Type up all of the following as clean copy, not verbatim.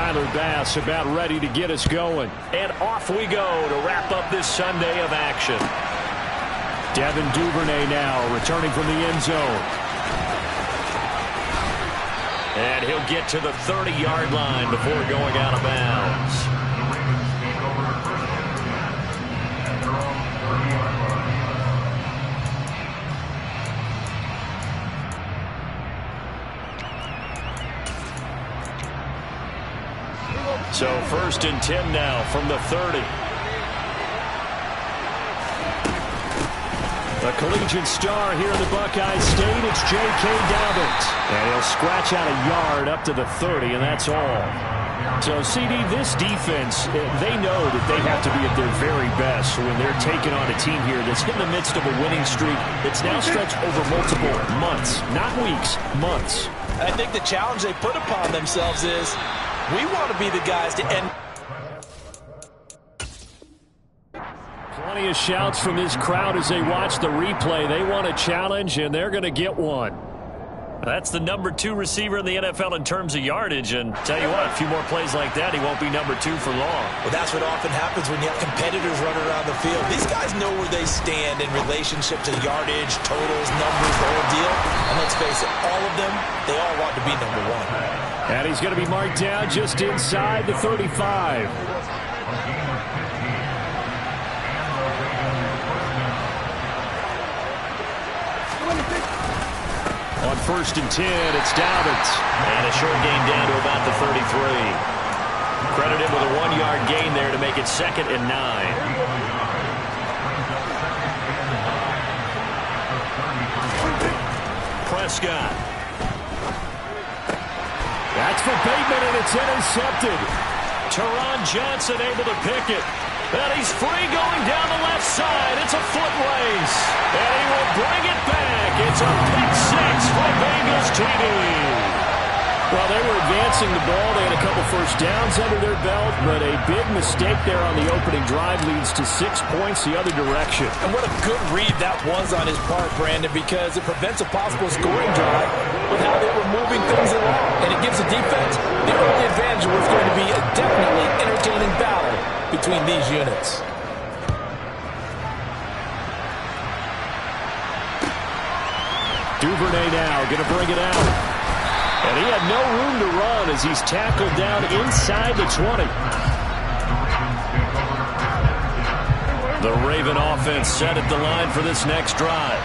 Tyler Bass about ready to get us going. And off we go to wrap up this Sunday of action. Devin Duvernay now returning from the end zone. And he'll get to the 30-yard line before going out of bounds. So 1st and 10 now from the 30. A collegiate star here in the Buckeye State, it's J.K. Dobbins. And he'll scratch out a yard up to the 30, and that's all. So, CD, this defense, they know that they have to be at their very best when they're taking on a team here that's in the midst of a winning streak that's now stretched over multiple months, not weeks, months. I think the challenge they put upon themselves is we want to be the guys to end. Plenty of shouts from this crowd as they watch the replay. They want a challenge, and they're going to get one. That's the number 2 receiver in the NFL in terms of yardage. And tell you what, a few more plays like that, he won't be number 2 for long. Well, that's what often happens when you have competitors running around the field. These guys know where they stand in relationship to yardage, totals, numbers, the whole deal. And let's face it, all of them, they all want to be number 1. And he's going to be marked down just inside the 35. On 1st and 10, it's Dobbins. And a short gain down to about the 33. Credit him with a 1-yard gain there to make it 2nd and 9. Prescott. That's for Bateman, and it's intercepted. Teron Johnson able to pick it. And he's free going down the left side. It's a foot race. And he will bring it back. It's a pick 6 for Bengals TD. Well, they were advancing the ball. They had a couple first downs under their belt, but a big mistake there on the opening drive leads to 6 points the other direction. And what a good read that was on his part, Brandon, because it prevents a possible scoring drive with how they were moving things along. And it gives the defense the early advantage of what's going to be a definitely entertaining battle between these units. Duvernay now going to bring it out. And he had no room to run as he's tackled down inside the 20. The Raven offense set at the line for this next drive.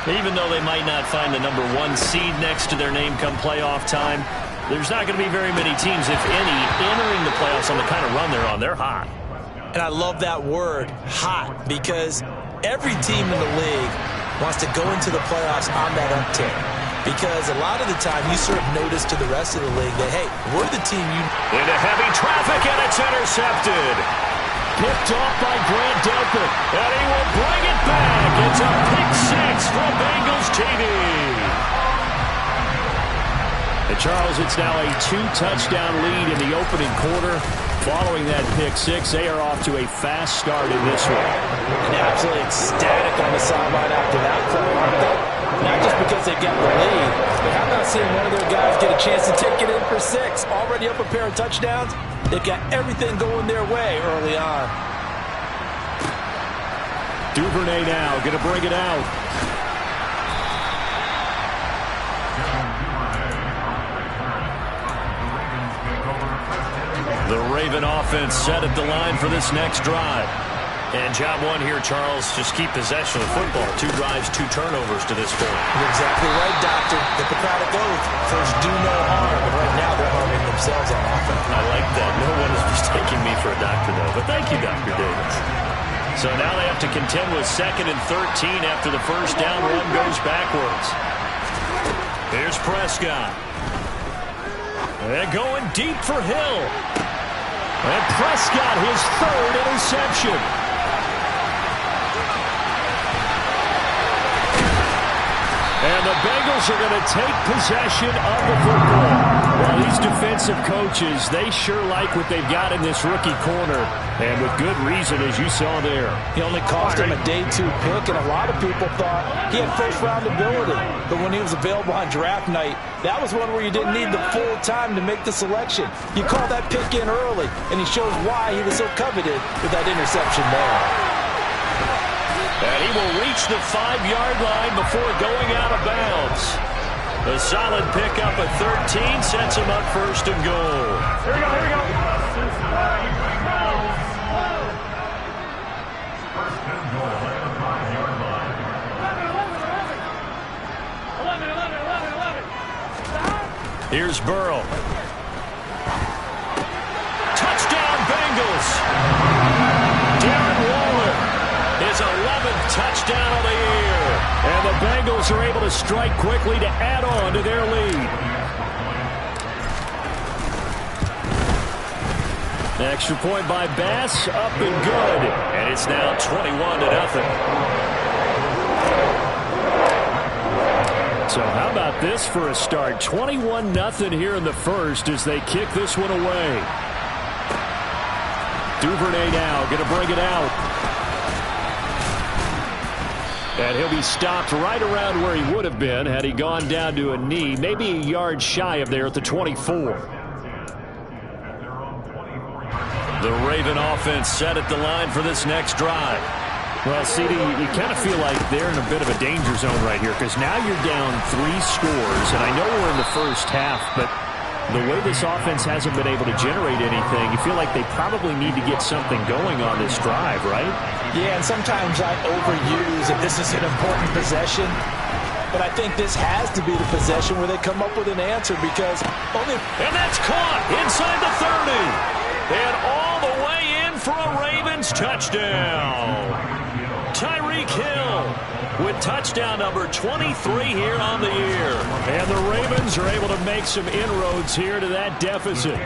Even though they might not find the number 1 seed next to their name come playoff time, there's not going to be very many teams, if any, entering the playoffs on the kind of run they're on. They're hot. And I love that word, hot, because every team in the league wants to go into the playoffs on that uptick. Because a lot of the time you sort of notice to the rest of the league that, hey, we're the team you... Into heavy traffic, and it's intercepted. Picked off by Grant Delpit. And he will bring it back. It's a pick 6 for Bengals TD. And Charles, it's now a 2-touchdown lead in the opening quarter. Following that pick 6, they are off to a fast start in this one. And absolutely ecstatic on the sideline after that play, aren't they? Not just because they got the lead, but how about seeing one of their guys get a chance to take it in for 6? Already up a pair of touchdowns. They've got everything going their way early on. Duvernay now going to bring it out. The Raven offense set at the line for this next drive. And job 1 here, Charles, just keep possession of the football. 2 drives, 2 turnovers to this point. You're exactly right, Doctor. The Hippocratic Oath. First, do no harm. But right now, they're harming themselves on offense. I like that. No one is mistaking me for a doctor, though. But thank you, Dr. Davis. So now they have to contend with 2nd and 13 after the first down run goes backwards. Here's Prescott. They're going deep for Hill. And Prescott, his 3rd interception. And the Bengals are going to take possession of the football. Well, these defensive coaches, they sure like what they've got in this rookie corner. And with good reason, as you saw there. He only cost him a day 2 pick, and a lot of people thought he had first-round ability. But when he was available on draft night, that was one where you didn't need the full time to make the selection. You call that pick in early, and he shows why he was so coveted with that interception there. And he will reach the 5-yard line before going out of bounds. A solid pickup at 13 sets him up first and goal. Here we go, here we go. Here's Burrow. Touchdown, Bengals. Darren Waller, his 11th touchdown of the year. And the Bengals are able to strike quickly to add on to their lead. Extra point by Bass, up and good. And it's now 21-0. So how about this for a start? 21-0 here in the first as they kick this one away. Duvernay now going to bring it out. And he'll be stopped right around where he would have been had he gone down to a knee, maybe a yard shy of there at the 24. The Raven offense set at the line for this next drive. Well, CD, you kind of feel like they're in a bit of a danger zone right here because now you're down 3 scores, and I know we're in the first half, but the way this offense hasn't been able to generate anything, you feel like they probably need to get something going on this drive, right? Yeah, and sometimes I overuse if this is an important possession, but I think this has to be the possession where they come up with an answer because only... And that's caught inside the 30. And all the way in for a Ravens touchdown. Tyreek Hill with touchdown number 23 here on the year. And the Ravens are able to make some inroads here to that deficit.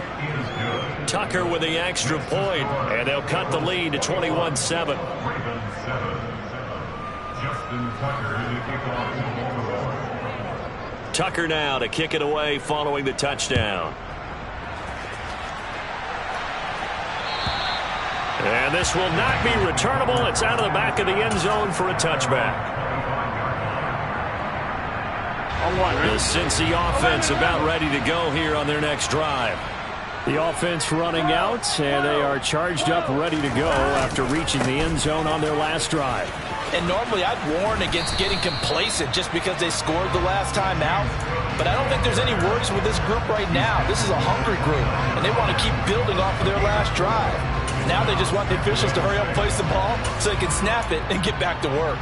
Tucker with the extra point, and they'll cut the lead to 21-7. Tucker now to kick it away following the touchdown. And this will not be returnable. It's out of the back of the end zone for a touchback. The Cincy offense about ready to go here on their next drive. The offense running out, and they are charged up ready to go after reaching the end zone on their last drive. And normally I'd warn against getting complacent just because they scored the last time out. But I don't think there's any worries with this group right now. This is a hungry group, and they want to keep building off of their last drive. Now they just want the officials to hurry up and place the ball so they can snap it and get back to work.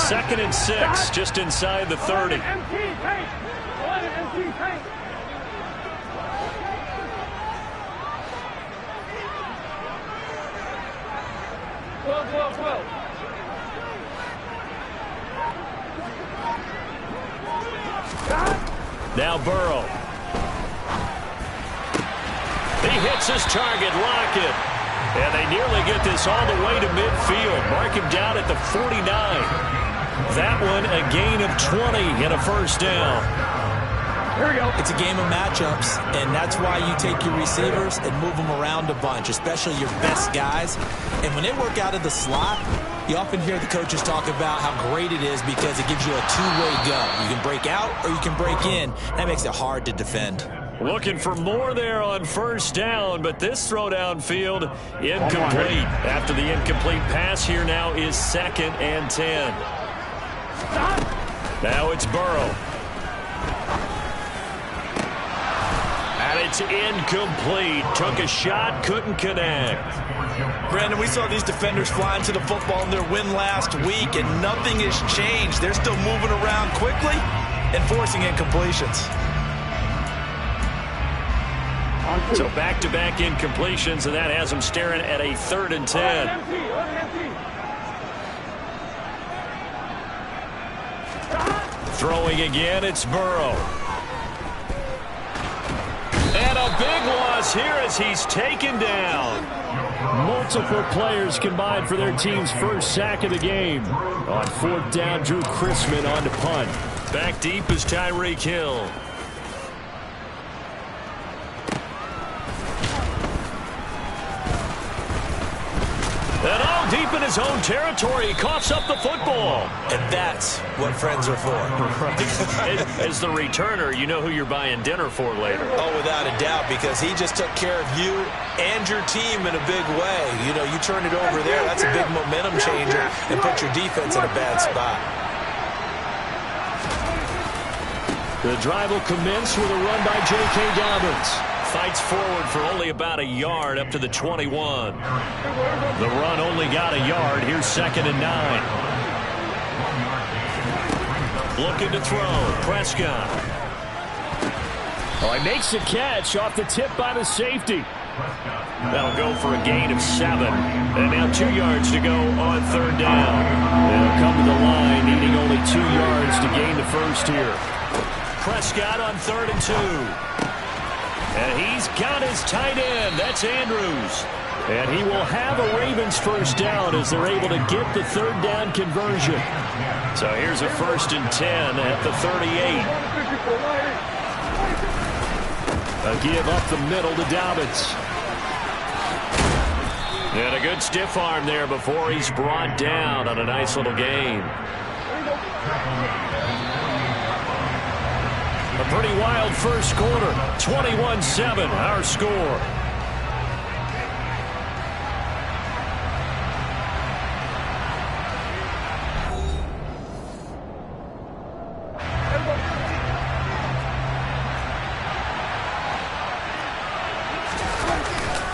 2nd and 6, just inside the 30. Now Burrow. He hits his target, Lockett. And they nearly get this all the way to midfield. Mark him down at the 49. That one a gain of 20 and a first down. Here we go. It's a game of matchups, and that's why you take your receivers and move them around a bunch, especially your best guys. And when they work out of the slot, you often hear the coaches talk about how great it is because it gives you a two-way go. You can break out or you can break in. That makes it hard to defend. Looking for more there on first down, but this throw downfield incomplete. After the incomplete pass, here now is 2nd and 10. Now it's Burrow. And it's incomplete. Took a shot, couldn't connect. Brandon, we saw these defenders flying to the football in their win last week, and nothing has changed. They're still moving around quickly and forcing incompletions. So back-to-back incompletions, and that has them staring at a 3rd and 10. Throwing again, it's Burrow. And a big loss is here as he's taken down. Multiple players combined for their team's first sack of the game. On fourth down, Drew Chrisman on to punt. Back deep is Tyreek Hill. And all deep in his own territory, he coughs up the football. And that's what friends are for. Right. As the returner, you know who you're buying dinner for later. Oh, without a doubt, because he just took care of you and your team in a big way. You know, you turn it over there, that's a big momentum changer and put your defense in a bad spot. The drive will commence with a run by J.K. Dobbins. Fights forward for only about a yard up to the 21. The run only got a yard. Here's 2nd and 9. Looking to throw. Prescott. Oh, he makes the catch off the tip by the safety. That'll go for a gain of 7. And now 2 yards to go on 3rd down. They'll come to the line, needing only 2 yards to gain the first here. Prescott on 3rd and 2. And he's got his tight end. That's Andrews. And he will have a Ravens first down as they're able to get the 3rd down conversion. So here's a 1st and 10 at the 38. A give up the middle to Dobbins. And a good stiff arm there before he's brought down on a nice little gain. A pretty wild first quarter. 21-7, our score.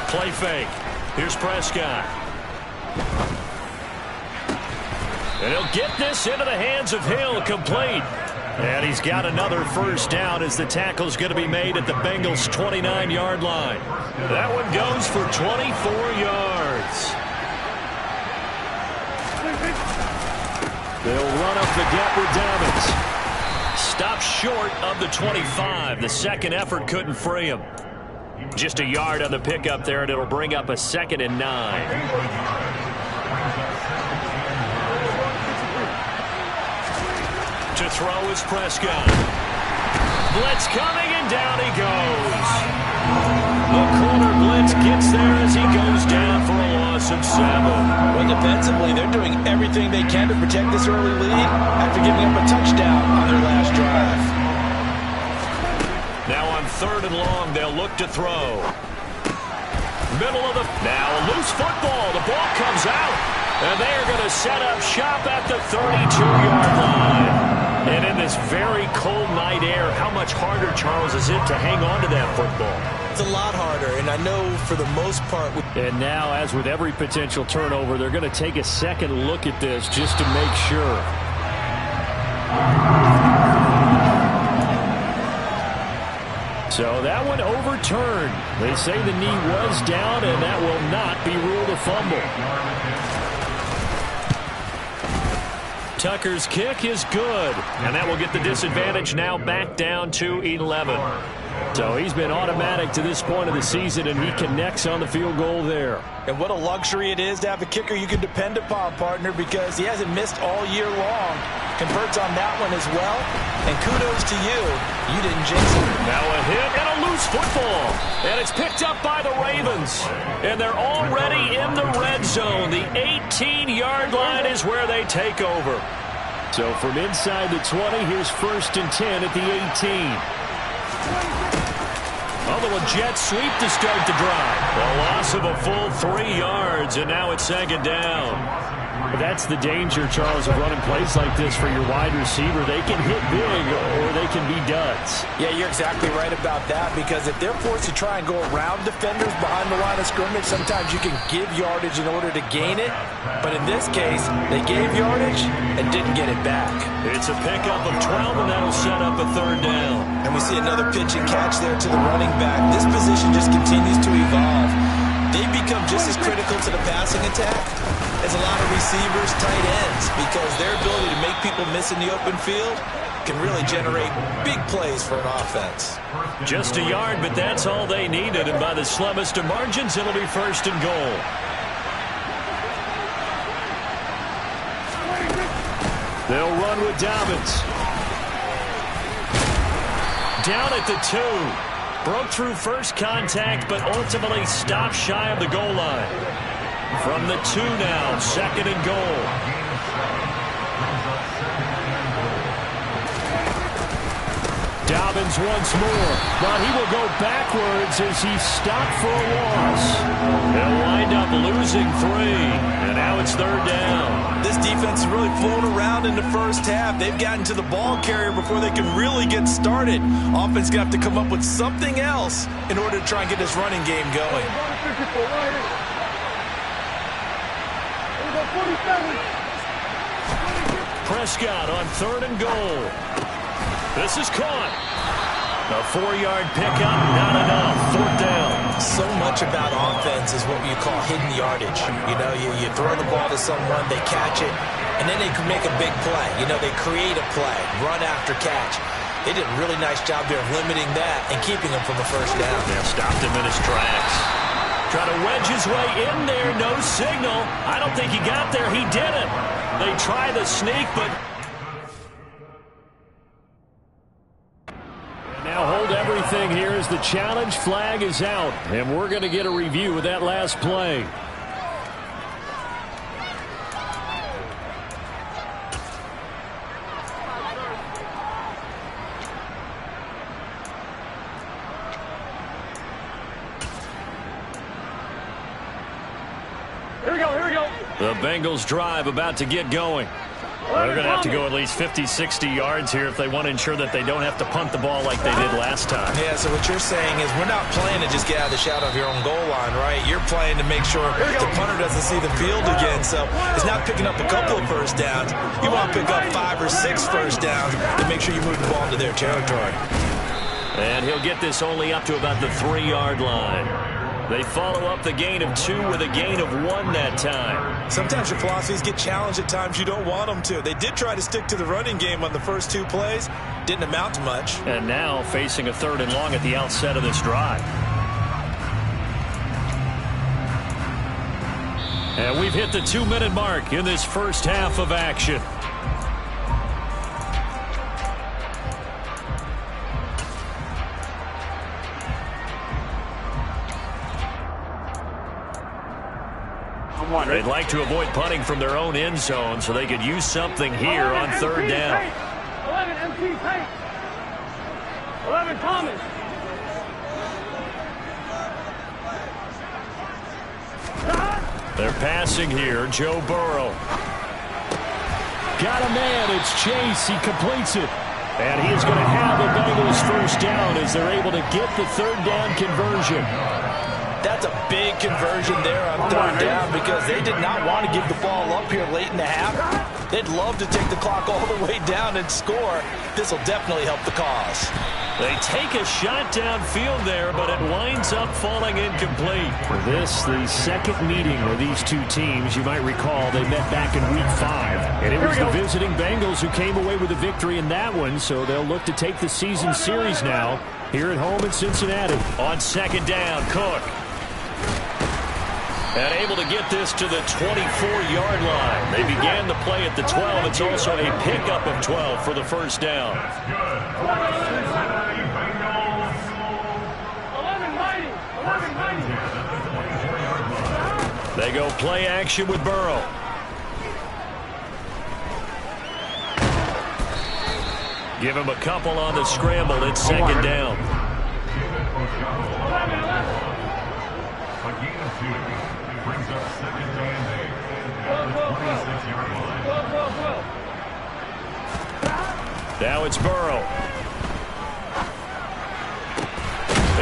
Play fake. Here's Prescott. And he'll get this into the hands of Hill, complete. And he's got another first down as the tackle's going to be made at the Bengals' 29-yard line. That one goes for 24 yards. They'll run up the gut with Dobbins. Stopped short of the 25. The second effort couldn't free him. Just a yard on the pickup there, and it'll bring up a 2nd and 9. To throw is Prescott. Blitz coming, and down he goes. The corner blitz gets there as he goes down for a loss of 7. Well, defensively, they're doing everything they can to protect this early lead after giving up a touchdown on their last drive. Now on 3rd and long, they'll look to throw. Middle of the... Now a loose football. The ball comes out. And they are going to set up shop at the 32-yard line. And in this very cold night air, how much harder, Charles, is it to hang on to that football? It's a lot harder, and I know for the most part... And now, as with every potential turnover, they're going to take a second look at this just to make sure. So that one overturned. They say the knee was down, and that will not be ruled a fumble. Tucker's kick is good, and that will get the disadvantage now back down to 11. So he's been automatic to this point of the season, and he connects on the field goal there. And what a luxury it is to have a kicker you can depend upon, partner, because he hasn't missed all year long. Converts on that one as well, and kudos to you. You didn't jinx it. Now a hit and a loose football, and it's picked up by the Ravens. And they're already in the red zone. The 18-yard line is where they take over. So from inside the 20, here's 1st and 10 at the 18. Although a jet sweep to start the drive. A loss of a full 3 yards, and now it's 2nd down. That's the danger, Charles, of running plays like this for your wide receiver. They can hit big or they can be duds. Yeah, you're exactly right about that, because if they're forced to try and go around defenders behind the line of scrimmage, sometimes you can give yardage in order to gain it. But in this case, they gave yardage and didn't get it back. It's a pickup of 12, and that'll set up a 3rd down. And we see another pitch and catch there to the running back. This position just continues to evolve. they become just as critical to the passing attack as a lot of receivers, tight ends, because their ability to make people miss in the open field can really generate big plays for an offense. Just a yard, but that's all they needed, and by the slimmest of margins, it'll be 1st and goal. They'll run with Dobbins. Down at the 2. Broke through first contact, but ultimately stopped shy of the goal line. From the 2 now, 2nd and goal. Dobbins once more, but he will go backwards as he stopped for a loss. They'll wind up losing 3, and now it's 3rd down. This defense is really flown around in the first half. They've gotten to the ball carrier before they can really get started. Offense going to have to come up with something else in order to try and get this running game going. Prescott on 3rd and goal. This is caught. A 4-yard pickup, not enough. 4th down. So much about offense is what you call hidden yardage. You know, you throw the ball to someone, they catch it, and then they can make a big play. You know, they create a play, run after catch. They did a really nice job there of limiting that and keeping him from the 1st down. Yeah, stopped him in his tracks. Try to wedge his way in there, no signal. I don't think he got there. He didn't. They try the sneak, but... Now hold everything here as the challenge flag is out, and we're going to get a review of that last play. Here we go. The Bengals drive about to get going. They're going to have to go at least 50, 60 yards here if they want to ensure that they don't have to punt the ball like they did last time. Yeah, so what you're saying is we're not playing to just get out of the shadow of your own goal line, right? You're playing to make sure the punter doesn't see the field again. So it's not picking up a couple of first downs. You want to pick up 5 or 6 first downs to make sure you move the ball into their territory. And he'll get this only up to about the 3-yard line. They follow up the gain of 2 with a gain of 1 that time. Sometimes your philosophies get challenged at times you don't want them to. They did try to stick to the running game on the first 2 plays. Didn't amount to much. And now facing a 3rd and long at the outset of this drive. And we've hit the 2-minute mark in this first half of action. They'd like to avoid punting from their own end zone so they could use something here on 3rd down. 11 MC Tank. 11 Thomas. They're passing here. Joe Burrow. Got a man. It's Chase. He completes it. And he is going to have the Bengals 1st down as they're able to get the 3rd down conversion. That's a big conversion there on 3rd down because they did not want to give the ball up here late in the half. They'd love to take the clock all the way down and score. This will definitely help the cause. They take a shot downfield there, but it winds up falling incomplete. For this, the second meeting of these 2 teams, you might recall they met back in Week 5. And it was the visiting Bengals who came away with a victory in that one, so they'll look to take the season series now here at home in Cincinnati. On 2nd down, Cook. And able to get this to the 24-yard line. They began the play at the 12. It's also a pickup of 12 for the 1st down. 11 They go play action with Burrow. Give him a couple on the scramble. It's 2nd down. Now it's Burrow.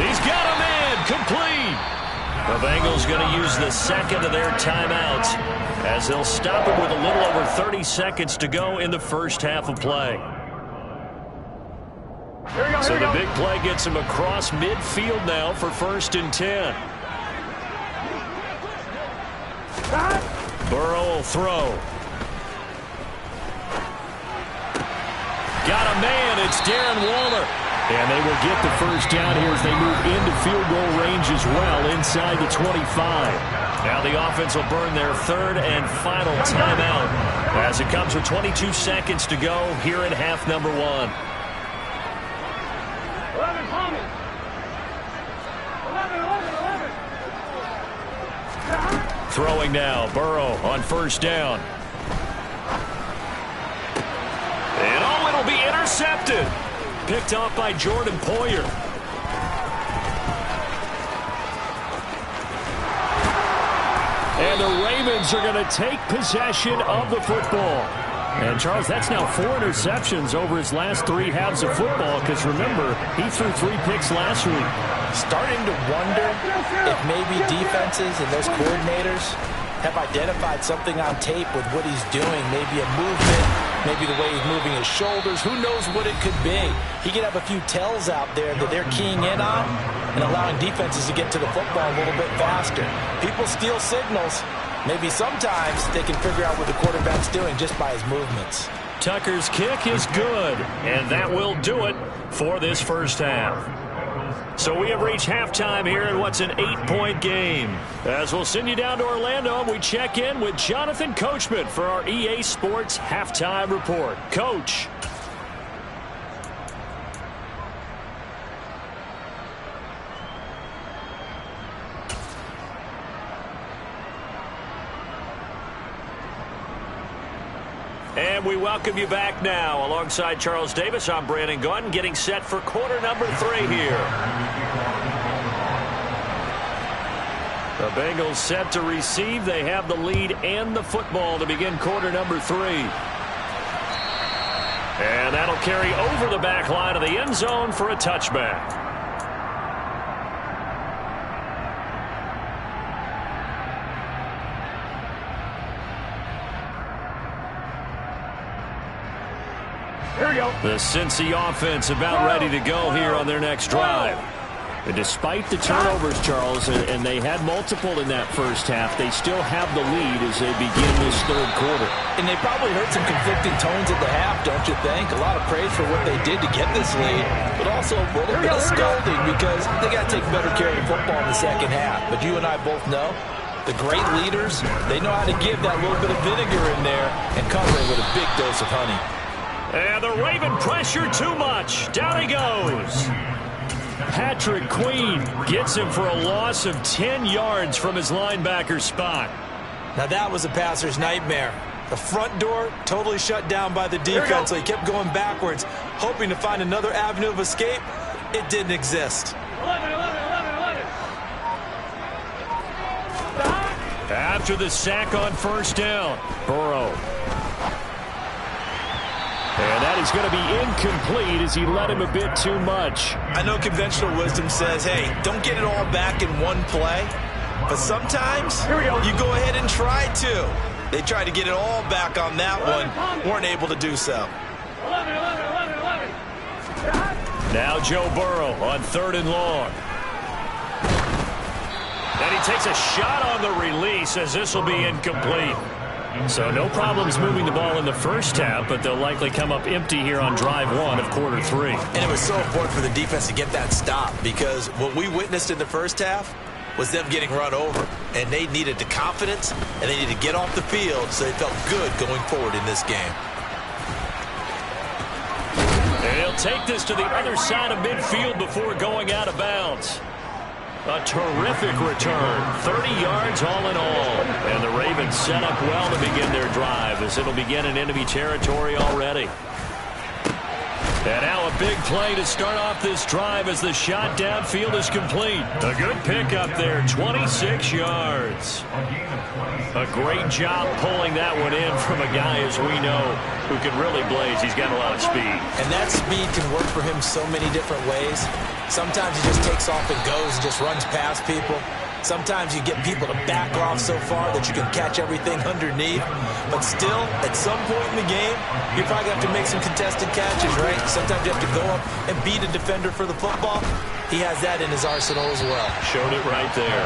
He's got a man complete. The Bengals going to use the 2nd of their timeouts as they'll stop it with a little over 30 seconds to go in the first half of play. So the big play gets him across midfield now for 1st and 10. Burrow will throw. Got a man. It's Darren Waller. And they will get the first down here as they move into field goal range as well inside the 25. Now the offense will burn their third and final timeout as it comes with 22 seconds to go here in half number 1. 11 Thomas. 11. Throwing now. Burrow on first down. And oh, it'll be intercepted. Picked off by Jordan Poyer. And the Ravens are going to take possession of the football. And, Charles, that's now 4 interceptions over his last 3 halves of football because, remember, he threw 3 picks last week. Starting to wonder if maybe defenses and those coordinators have identified something on tape with what he's doing. Maybe a movement, maybe the way he's moving his shoulders. Who knows what it could be? He could have a few tells out there that they're keying in on and allowing defenses to get to the football a little bit faster. People steal signals. Maybe sometimes they can figure out what the quarterback's doing just by his movements. Tucker's kick is good, and that will do it for this first half. So we have reached halftime here in what's an 8-point game. As we'll send you down to Orlando, and we check in with Jonathan Coachman for our EA Sports Halftime Report. Coach. And we welcome you back now. Alongside Charles Davis, I'm Brandon Gunn, getting set for quarter number 3 here. The Bengals set to receive. They have the lead and the football to begin quarter number 3. And that'll carry over the back line of the end zone for a touchback. Here we go. The Cincy offense about ready to go here on their next drive. And despite the turnovers, Charles, and they had multiple in that first half, they still have the lead as they begin this third quarter. And they probably heard some conflicting tones at the half, don't you think? A lot of praise for what they did to get this lead, but also a little bit of scolding because they got to take better care of the football in the second half. But you and I both know the great leaders, they know how to give that little bit of vinegar in there and cover it with a big dose of honey. And the Raven pressure too much. Down he goes. Patrick Queen gets him for a loss of 10 yards from his linebacker spot. Now that was a passer's nightmare. The front door totally shut down by the defense, so he kept going backwards, hoping to find another avenue of escape. It didn't exist. 11. After the sack on first down, Burrow. And that is going to be incomplete as he led him a bit too much. I know conventional wisdom says, hey, don't get it all back in one play. But sometimes you go ahead and try to. They tried to get it all back on that one. Weren't able to do so. 11. Now Joe Burrow on third and long. And he takes a shot on the release as this will be incomplete. So no problems moving the ball in the first half, but they'll likely come up empty here on drive 1 of quarter 3. And it was so important for the defense to get that stop because what we witnessed in the first half was them getting run over. And they needed the confidence, and they needed to get off the field so they felt good going forward in this game. And he'll take this to the other side of midfield before going out of bounds. A terrific return, 30 yards all in all. And the Ravens set up well to begin their drive as it'll begin in enemy territory already. And now a big play to start off this drive as the shot downfield is complete. A good pickup there, 26 yards. A great job pulling that one in from a guy, as we know, who can really blaze. He's got a lot of speed. And that speed can work for him so many different ways. Sometimes he just takes off and goes and just runs past people. Sometimes you get people to back off so far that you can catch everything underneath. But still, at some point in the game, you probably have to make some contested catches, right? Sometimes you have to go up and beat a defender for the football. He has that in his arsenal as well. Showed it right there.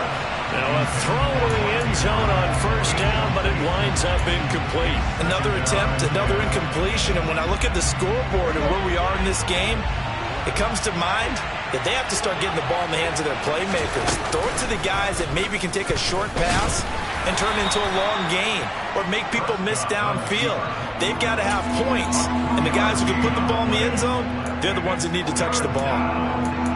Now a throw to the end zone on first down, but it winds up incomplete. Another attempt, another incompletion, and when I look at the scoreboard and where we are in this game, it comes to mind that they have to start getting the ball in the hands of their playmakers. Throw it to the guys that maybe can take a short pass and turn it into a long gain or make people miss downfield. They've got to have points, and the guys who can put the ball in the end zone, they're the ones that need to touch the ball.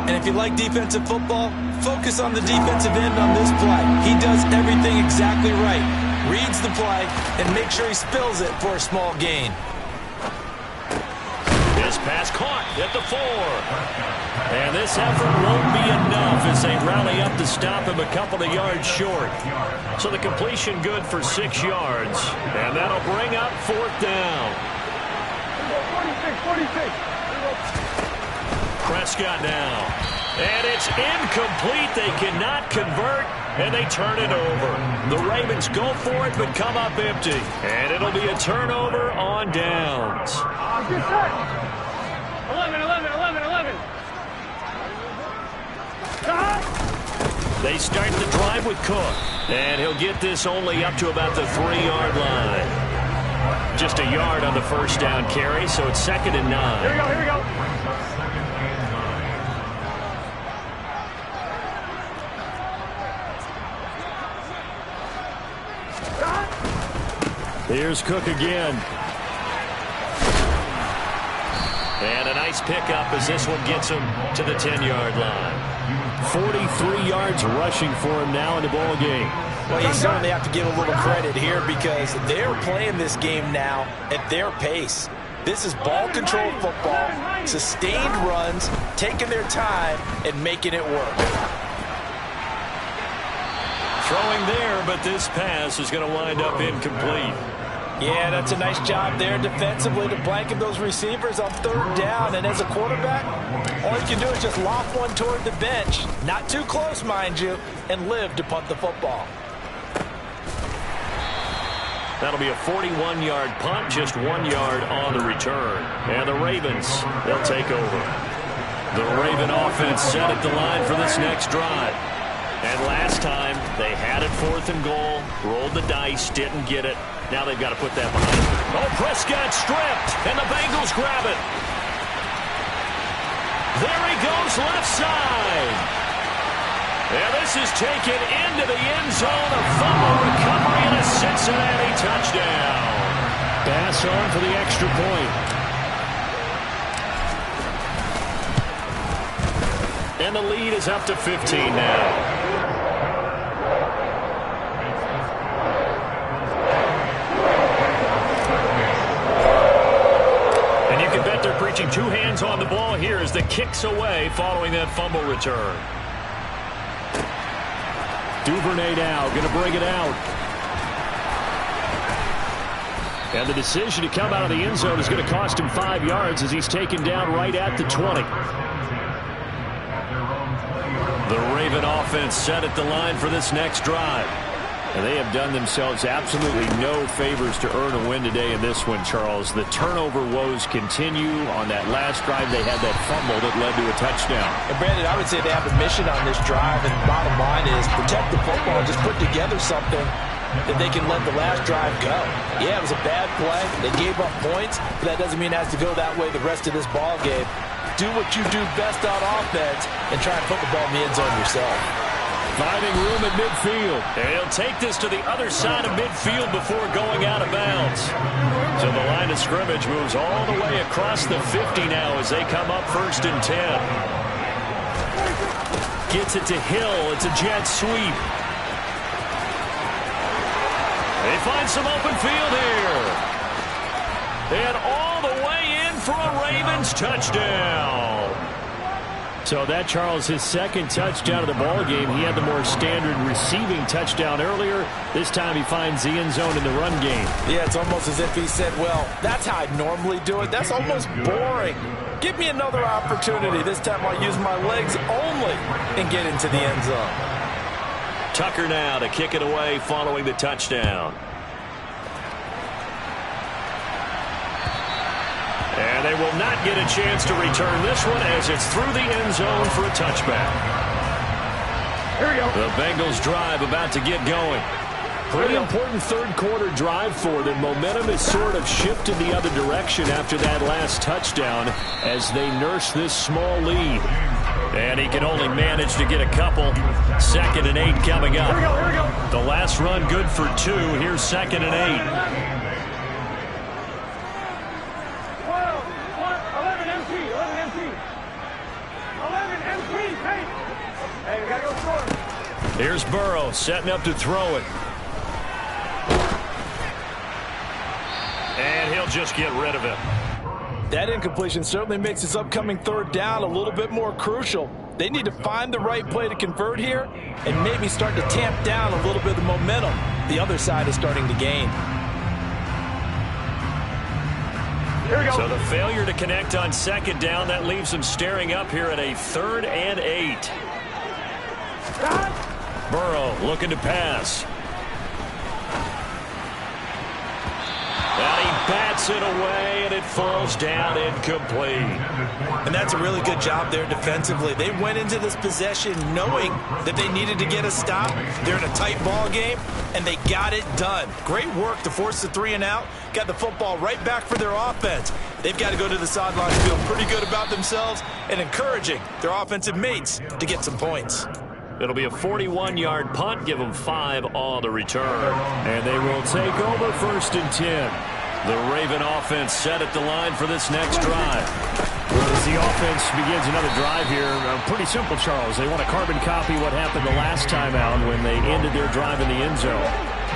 And if you like defensive football, focus on the defensive end on this play. He does everything exactly right. Reads the play and makes sure he spills it for a small gain. This pass caught at the 4. And this effort won't be enough as they rally up to stop him a couple of yards short. So the completion good for 6 yards. And that'll bring up 4th down. 46. Prescott now. And it's incomplete. They cannot convert, and they turn it over. The Ravens go for it, but come up empty. And it'll be a turnover on downs. Get set. 11. They start the drive with Cook, and he'll get this only up to about the 3-yard line. Just a yard on the first down carry, so it's 2nd and 9. Here we go. Here's Cook again. And a nice pickup as this one gets him to the 10-yard line. 43 yards rushing for him now in the ball game. Well, you certainly have to give a little credit here because they're playing this game now at their pace. This is ball control football, sustained runs, taking their time and making it work. Throwing there, but this pass is going to wind up incomplete. Yeah, that's a nice job there defensively to blanket those receivers on 3rd down. And as a quarterback, all you can do is just lob one toward the bench. Not too close, mind you, and live to punt the football. That'll be a 41-yard punt, just 1 yard on the return. And the Ravens, they'll take over. The Raven offense set at the line for this next drive. And last time, they had it 4th and goal, rolled the dice, didn't get it. Now they've got to put that behind them. Oh, Prescott stripped, and the Bengals grab it. There he goes, left side. And this is taken into the end zone. A fumble recovery and a Cincinnati touchdown. Pass on for the extra point. And the lead is up to 15 now. They're preaching 2 hands on the ball here as the kick's away following that fumble return. Duvernay now going to bring it out. And the decision to come out of the end zone is going to cost him 5 yards as he's taken down right at the 20. The Raven offense set at the line for this next drive. And they have done themselves absolutely no favors to earn a win today in this one, Charles. The turnover woes continue. On that last drive, they had that fumble that led to a touchdown. And Brandon, I would say they have a mission on this drive, and the bottom line is protect the football and just put together something that they can let the last drive go. Yeah, it was a bad play. They gave up points, but that doesn't mean it has to go that way the rest of this ball game. Do what you do best on offense and try and put the ball in the end zone yourself. Finding room at midfield. And he'll take this to the other side of midfield before going out of bounds. So the line of scrimmage moves all the way across the 50 now as they come up 1st and 10. Gets it to Hill. It's a jet sweep. They find some open field here. And all the way in for a Ravens touchdown. So that, Charles, his 2nd touchdown of the ball game. He had the more standard receiving touchdown earlier. This time he finds the end zone in the run game. Yeah, it's almost as if he said, well, that's how I normally do it. That's almost boring. Give me another opportunity. This time I'll use my legs only and get into the end zone. Tucker now to kick it away following the touchdown. And they will not get a chance to return this one as it's through the end zone for a touchback. The Bengals drive about to get going. Pretty important third-quarter drive for them. Momentum has sort of shifted the other direction after that last touchdown as they nurse this small lead. And he can only manage to get a couple. 2nd and 8 coming up. Here we go. The last run good for 2. Here's 2nd and 8. 11 MT. 11 MT. 11 MT. Hey, we got to go score. Here's Burrow setting up to throw it. And he'll just get rid of it. That incompletion certainly makes this upcoming third down a little bit more crucial. They need to find the right play to convert here and maybe start to tamp down a little bit of the momentum the other side is starting to gain. Here we go. So the failure to connect on 2nd down, that leaves them staring up here at a 3rd and 8. Burrow looking to pass. And he bats it away, and it falls down incomplete. And that's a really good job there defensively. They went into this possession knowing that they needed to get a stop. They're in a tight ball game, and they got it done. Great work to force the 3 and out. Got the football right back for their offense. They've got to go to the sideline and feel pretty good about themselves and encouraging their offensive mates to get some points. It'll be a 41-yard punt, give them 5 on the return. And they will take over 1st and 10. The Raven offense set at the line for this next drive. Well, as the offense begins another drive here, pretty simple, Charles. They want to carbon copy what happened the last time out when they ended their drive in the end zone.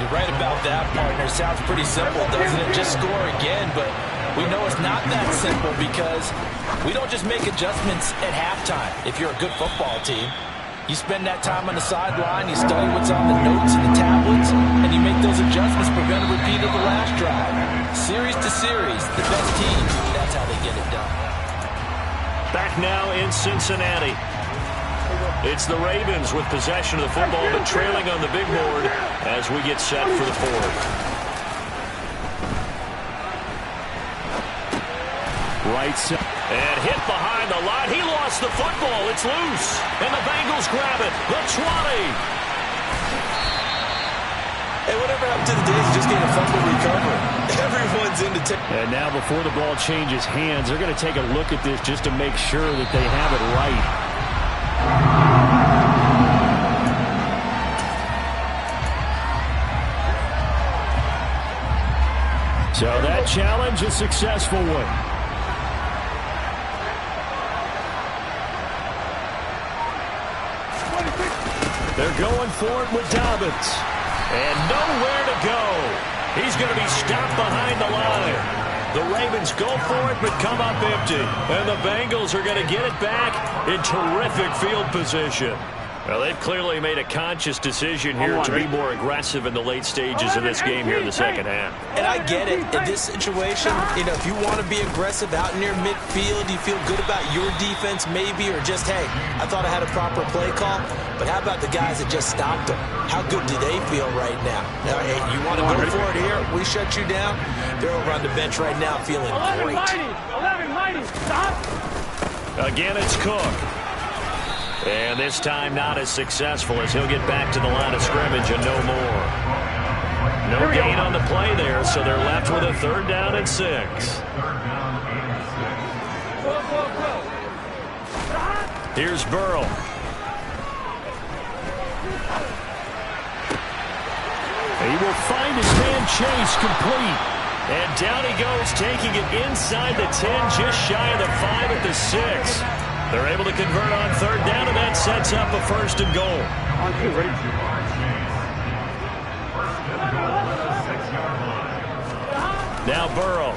You're right about that, partner. Sounds pretty simple, doesn't it? Just score again, but we know it's not that simple because we don't just make adjustments at halftime if you're a good football team. You spend that time on the sideline, you study what's on the notes and the tablets, and you make those adjustments, prevent a repeat of the last drive. Series to series, the best teams, that's how they get it done. Back now in Cincinnati. It's the Ravens with possession of the football, but trailing on the big board as we get set for the 4th. Right side. And hit behind the line. He lost the football. It's loose. And the Bengals grab it. The 20. Hey, whatever happened to the days of just getting a fumble recovery? Everyone's into And now before the ball changes hands, they're going to take a look at this just to make sure that they have it right. So that challenge, a successful one. They're going for it with Dobbins. And nowhere to go. He's going to be stopped behind the line. The Ravens go for it, but come up empty. And the Bengals are going to get it back in terrific field position. Well, they've clearly made a conscious decision here to be more aggressive in the late stages of this game here in the 2nd half. And I get it. In this situation, if you want to be aggressive out near midfield, you feel good about your defense maybe, or just, hey, I thought I had a proper play call. But how about the guys that just stopped them? How good do they feel right now? Now, hey, you want to go for it here? We shut you down. They're over on the bench right now feeling 11 great. mighty. 11 mighty. Stop. Again, it's Cook. And this time not as successful as he'll get back to the line of scrimmage and no more. No gain on the play there, so they're left with a 3rd down and 6. Here's Burrow. He will find his man Chase complete. And down he goes, taking it inside the 10, just shy of the 5 at the 6. They're able to convert on 3rd down, and that sets up a 1st and goal. Now Burrow.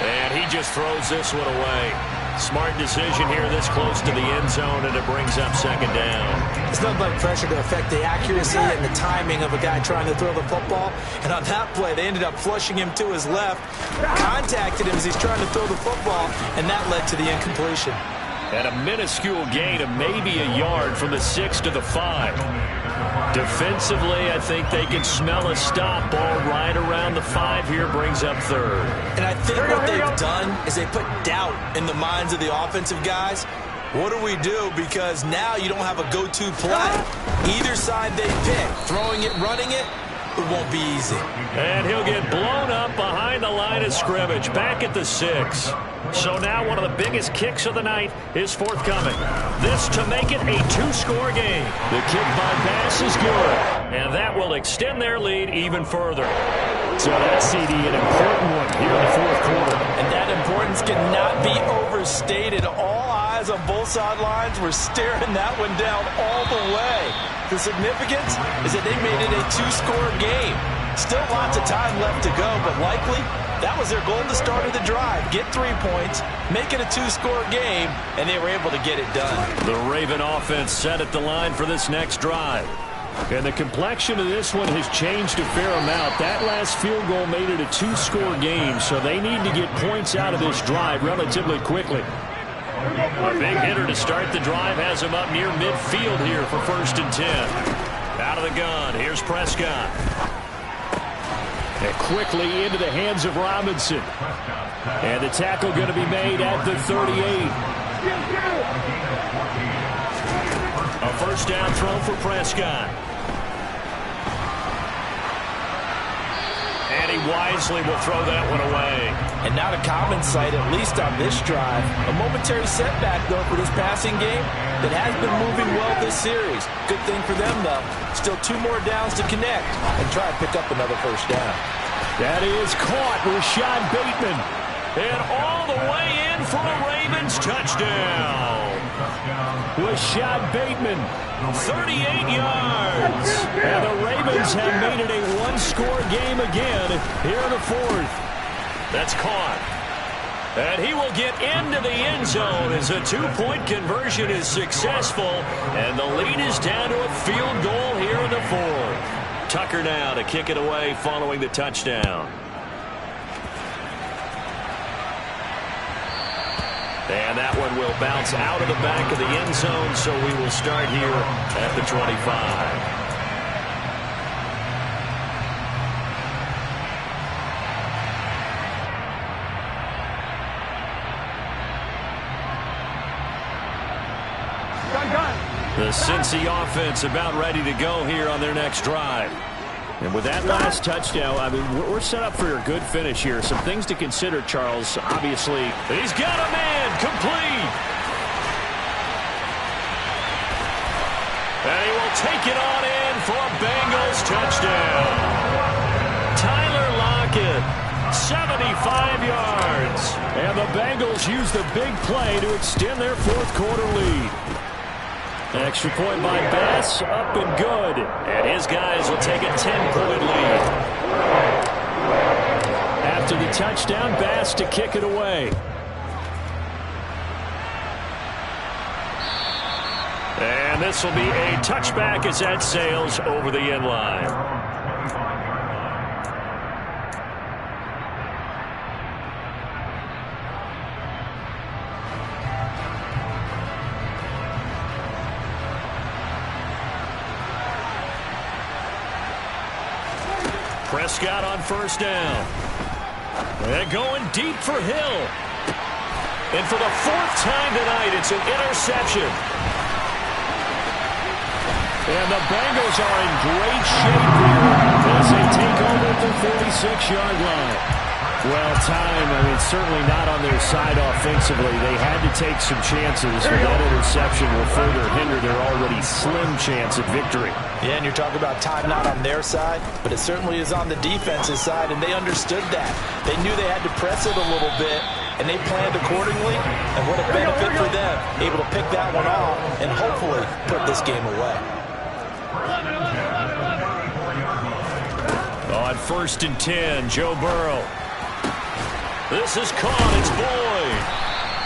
And he just throws this one away. Smart decision here this close to the end zone, and it brings up 2nd down. It's not like pressure to affect the accuracy and the timing of a guy trying to throw the football. And on that play, they ended up flushing him to his left, contacted him as he's trying to throw the football, and that led to the incompletion. And a minuscule gain of maybe a yard from the 6 to the 5. Defensively, I think they can smell a stop. Ball right around the 5 here, brings up 3rd. And I think what they've done is they put doubt in the minds of the offensive guys. What do we do? Because now you don't have a go-to play. Either side they pick, throwing it, running it, it won't be easy. And he'll get blown up behind the line of scrimmage, back at the 6. So now one of the biggest kicks of the night is forthcoming. This to make it a 2-score game. The kick by Bass is good, and that will extend their lead even further. So that's, CD, an important one here in the 4th quarter. And that importance cannot be overstated. All eyes on both sidelines were staring that one down all the way. The significance is that they made it a 2-score game. Still lots of time left to go, but likely that was their goal at the start of the drive. Get 3 points, make it a 2-score game, and they were able to get it done. The Raven offense set at the line for this next drive. And the complexion of this one has changed a fair amount. That last field goal made it a 2-score game, so they need to get points out of this drive relatively quickly. A big hitter to start the drive has him up near midfield here for 1st and 10. Out of the gun, here's Prescott. And quickly into the hands of Robinson. And the tackle going to be made at the 38. A 1st down throw for Prescott. And he wisely will throw that one away. And not a common sight, at least on this drive. A momentary setback, though, for this passing game that has been moving well this series. Good thing for them, though. Still 2 more downs to connect and try to pick up another 1st down. That is caught. Rashad Bateman. And all the way in for a Ravens touchdown. Rashad Bateman, 38 yards. And the Ravens have made it a 1-score game again here in the 4th. That's caught. And he will get into the end zone as a 2-point conversion is successful. And the lead is down to a field goal here in the 4th. Tucker now to kick it away following the touchdown. And that one will bounce out of the back of the end zone, so we will start here at the 25. The Cincy offense about ready to go here on their next drive. And with that last touchdown, I mean, we're set up for a good finish here. Some things to consider, Charles. Obviously, he's got a man complete. And he will take it on in for a Bengals touchdown. Tyler Lockett, 75 yards. And the Bengals use the big play to extend their 4th quarter lead. Extra point by Bass, up and good. And his guys will take a 10-point lead. After the touchdown, Bass to kick it away. And this will be a touchback as that sails over the end line. Prescott on 1st down. And going deep for Hill. And for the 4th time tonight, it's an interception. And the Bengals are in great shape here as they take over at the 46-yard line. Well, time, I mean, certainly not on their side offensively. They had to take some chances, but that interception will further hinder their already slim chance at victory. Yeah, and you're talking about time not on their side, but it certainly is on the defense's side, and they understood that. They knew they had to press it a little bit, and they planned accordingly, and what a benefit for them, able to pick that one off and hopefully put this game away. On 1st and 10, Joe Burrow. This is caught. It's Boyd.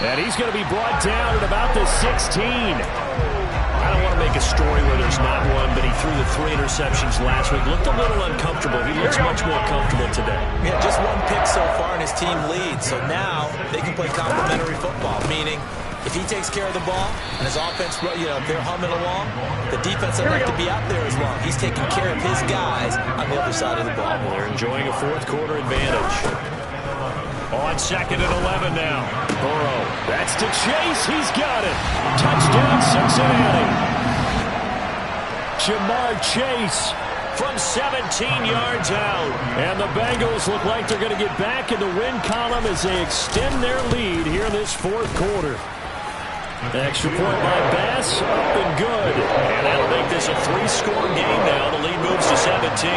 And he's going to be brought down at about the 16. I don't want to make a story where there's not one, but he threw the 3 interceptions last week. Looked a little uncomfortable. He looks much more comfortable today. Yeah, just 1 pick so far, and his team leads. So now they can play complementary football, meaning If he takes care of the ball and his offense, they're humming along, the defense doesn't have to be out there as long. He's taking care of his guys on the other side of the ball. They're enjoying a fourth quarter advantage. On 2nd and 11 now. Burrow. That's to Chase. He's got it. Touchdown, Cincinnati. Jamar Chase from 17 yards out. And the Bengals look like they're going to get back in the win column as they extend their lead here in this fourth quarter. Extra point by Bass, up and good. And that'll make this a 3-score game now. The lead moves to 17.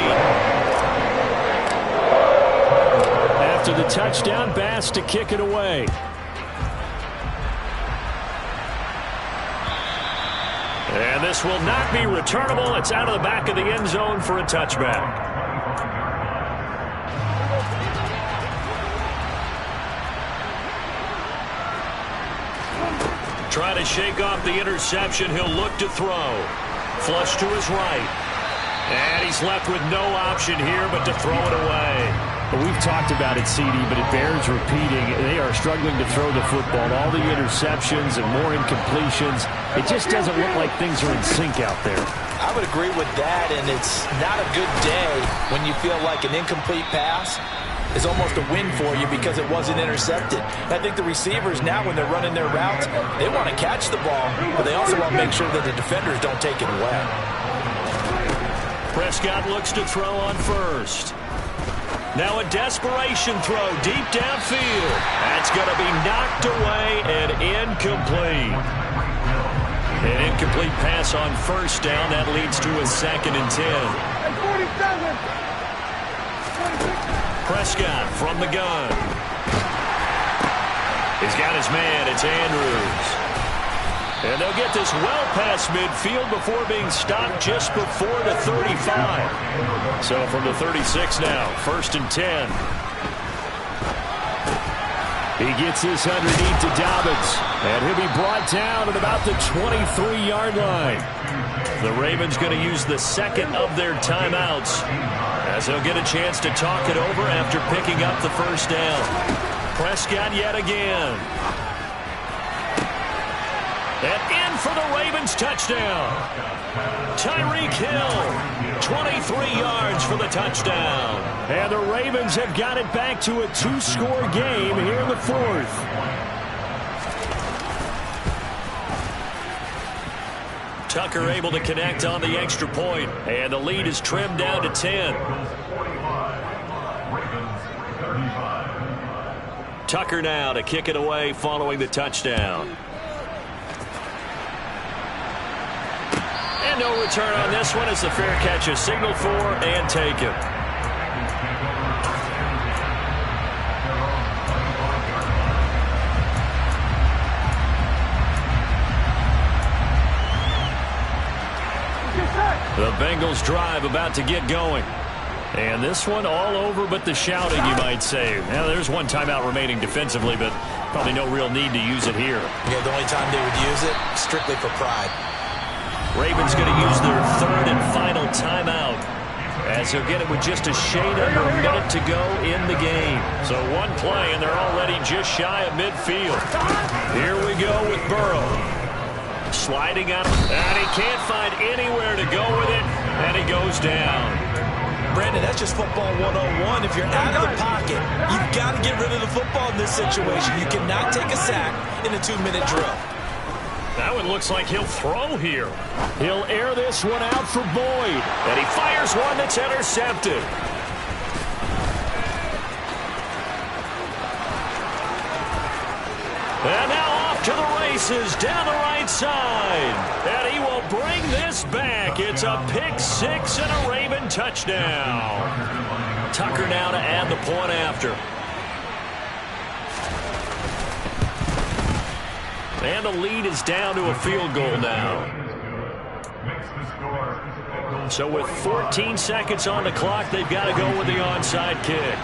After the touchdown, Bass to kick it away. And this will not be returnable. It's out of the back of the end zone for a touchback. Trying to shake off the interception. He'll look to throw. Flush to his right. And he's left with no option here but to throw it away. Well, we've talked about it, CD, but it bears repeating. They are struggling to throw the football. All the interceptions and more incompletions. It just doesn't look like things are in sync out there. I would agree with that, and it's not a good day when you feel like an incomplete pass is almost a win for you because it wasn't intercepted. I think the receivers now, when they're running their routes, they want to catch the ball, but they also want to make sure that the defenders don't take it away. Prescott looks to throw on first. Now a desperation throw deep downfield. That's going to be knocked away and incomplete. An incomplete pass on first down. That leads to a 2nd and 10. Prescott from the gun. He's got his man. It's Andrews. And they'll get this well past midfield before being stopped just before the 35. So from the 36 now, 1st and 10. He gets this underneath to Dobbins. And he'll be brought down at about the 23-yard line. The Ravens going to use the 2nd of their timeouts as they'll get a chance to talk it over after picking up the 1st down. Prescott yet again. And in for the Ravens touchdown. Tyreek Hill, 23 yards for the touchdown. And the Ravens have got it back to a 2-score game here in the 4th. Tucker able to connect on the extra point, and the lead is trimmed down to 10. Tucker now to kick it away following the touchdown. And no return on this one as the fair catch is signaled for and taken. The Bengals drive about to get going. And this one all over but the shouting, you might say. Now, there's one timeout remaining defensively, but probably no real need to use it here. Yeah, the only time they would use it, strictly for pride. Ravens going to use their 3rd and final timeout as he'll get it with just a shade under a minute to go in the game. So one play, and they're already just shy of midfield. Here we go with Burrow. Sliding up, and he can't find anywhere to go with it, and he goes down. Brandon, that's just football 101. If you're out of the pocket, you've got to get rid of the football in this situation. You cannot take a sack in a 2-minute drill. That one looks like he'll throw here. He'll air this one out for Boyd. And he fires one that's intercepted. And now off to the races down the right side. And he will bring this back. It's a pick 6 and a Raven touchdown. Tucker now to add the point after. And the lead is down to a field goal now. So with 14 seconds on the clock, they've got to go with the onside kick.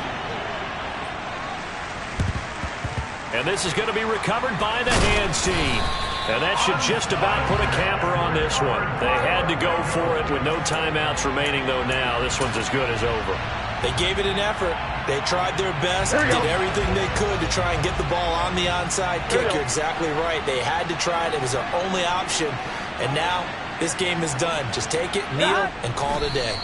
And this is going to be recovered by the hands team. And that should just about put a capper on this one. They had to go for it with no timeouts remaining, though, now. This one's as good as over. They gave it an effort. They tried their best, did everything they could to try and get the ball on the onside kick. You're exactly right. They had to try it. It was their only option. And now this game is done. Just take it, kneel, and call it a day.